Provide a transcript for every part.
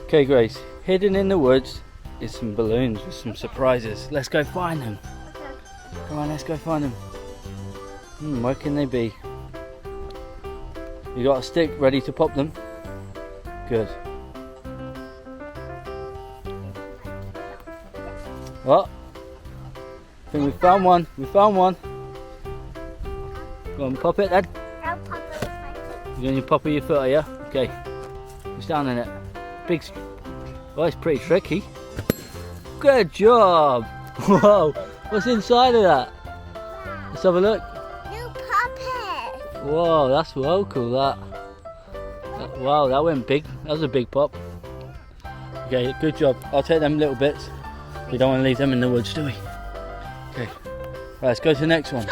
Okay, Grace, hidden in the woods is some balloons with some surprises. Let's go find them. Come on, let's go find them. Where can they be? You got a stick ready to pop them? Good. What? I think we found one. We found one. Go on, pop it then. I'll pop it with my foot. You're going to pop with your foot, are you? Okay. What's down in it? Big. Oh, it's pretty tricky. Good job. Whoa. What's inside of that? Let's have a look. New puppet. Whoa, that's well cool. Wow, that went big. That was a big pop. Okay, good job. I'll take them little bits. We don't want to leave them in the woods, do we? Okay. Right, let's go to the next one.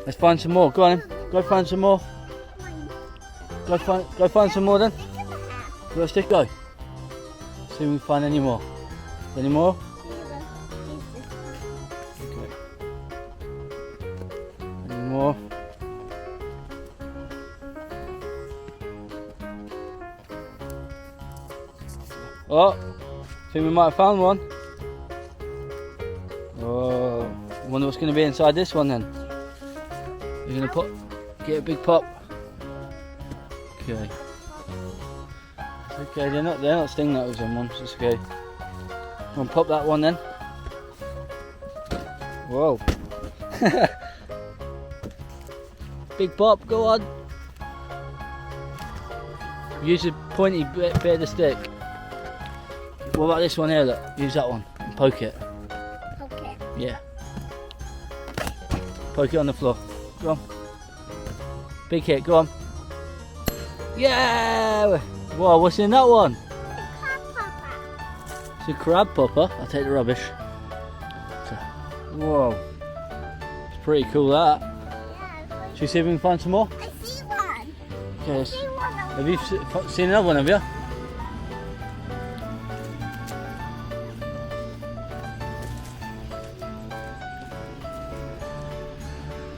Let's find some more. Go on, then. Go find some more. Go find some more then. You got a stick? Go. See if we can find any more. Any more? Okay. Any more? Oh, think we might have found one. Oh, I wonder what's going to be inside this one then. You're going to get a big pop. Okay. Okay, they're not sting nettles in ones. It's okay. I'm gonna pop that one then. Whoa. Big pop, go on. Use the pointy bit of the stick. What about this one here? Look, use that one and poke it. Okay. Yeah. Poke it on the floor. Go on. Big hit, go on. Yeah! Whoa, what's in that one? It's a crab popper. I'll take the rubbish. Whoa. It's pretty cool that. Should we see if we can find some more? I see one. Okay. I see one. Have you seen another one, have you?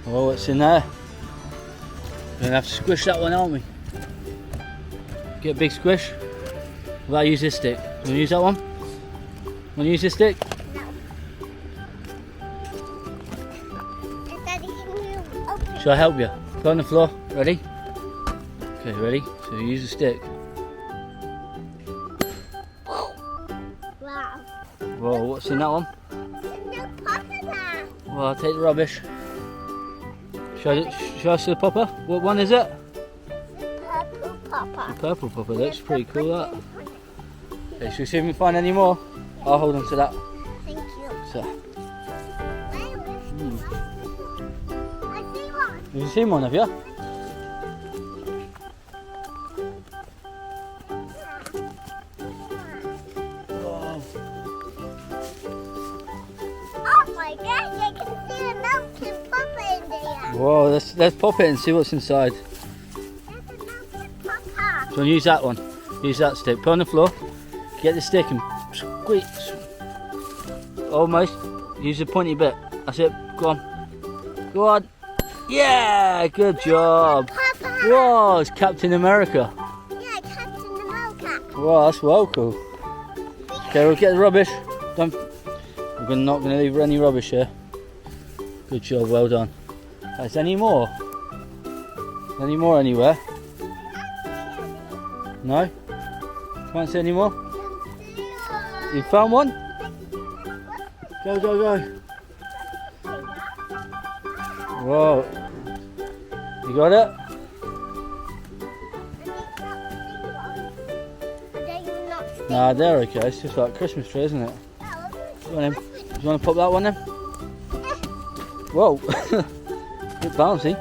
Oh, what's in there? We're going to have to squish that one, aren't we? Get a big squish. Will I use this stick? You want to use that one? Want to use this stick? No. Daddy, can you open? Shall I help you? Go on the floor. Ready? Okay, ready? So you use the stick. Wow. Whoa, what's in that one? There's no puppet there. Well, I'll take the rubbish. Show us the popper. What one is it? Purple papa. The purple popper. Looks pretty cool, that. Okay, should we see if we can find any more? I'll hold on to that. Thank you. So, I see one. have you seen one, have you? Whoa. Oh my gosh, I can see a melted puppet in there. Whoa, let's pop it and see what's inside. There's a melted papa. So you want to use that one. Use that stick. Put it on the floor. Get the stick and squeeze. Almost. Use the pointy bit. That's it. Go on. Go on. Yeah, good job. Papa. Whoa, it's Captain America. Yeah, Captain America. Wow, that's well cool. Okay, we'll get the rubbish. We're not going to leave any rubbish here. Good job, well done. Is any more? Any more anywhere? No? Can't see any more? You found one? Go, go, go. Whoa. You got it? Nah, they're okay. It's just like Christmas tree, isn't it? Go on then. Do you want to pop that one then? Whoa. Bit bouncy.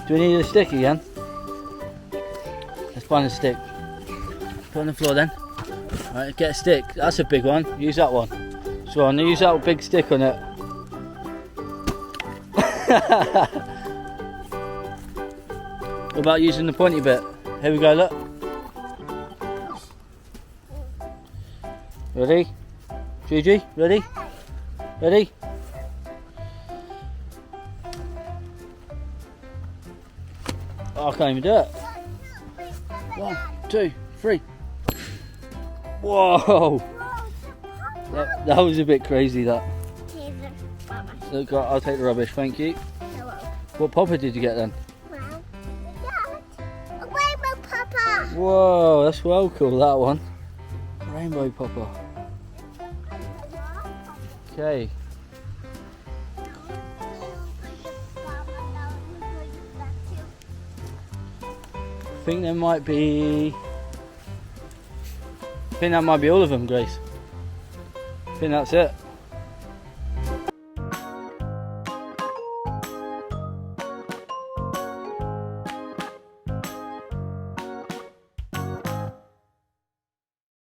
Do we need a stick again? Let's find a stick. Put it on the floor then. Right, get a stick. That's a big one. Use that one. So I'm going to use that big stick on it. What about using the pointy bit? Here we go, look. Ready? Gigi, ready? Ready? Oh, I can't even do it. 1, 2, 3. Whoa! Whoa, That was a bit crazy, that. here's the Papa. Look, I'll take the rubbish, thank you. Hello. What popper did you get then? Well, we got a rainbow Papa. Whoa, that's well cool, that one. Rainbow popper. Okay. I think there might be... I think that might be all of them, Grace. I think that's it.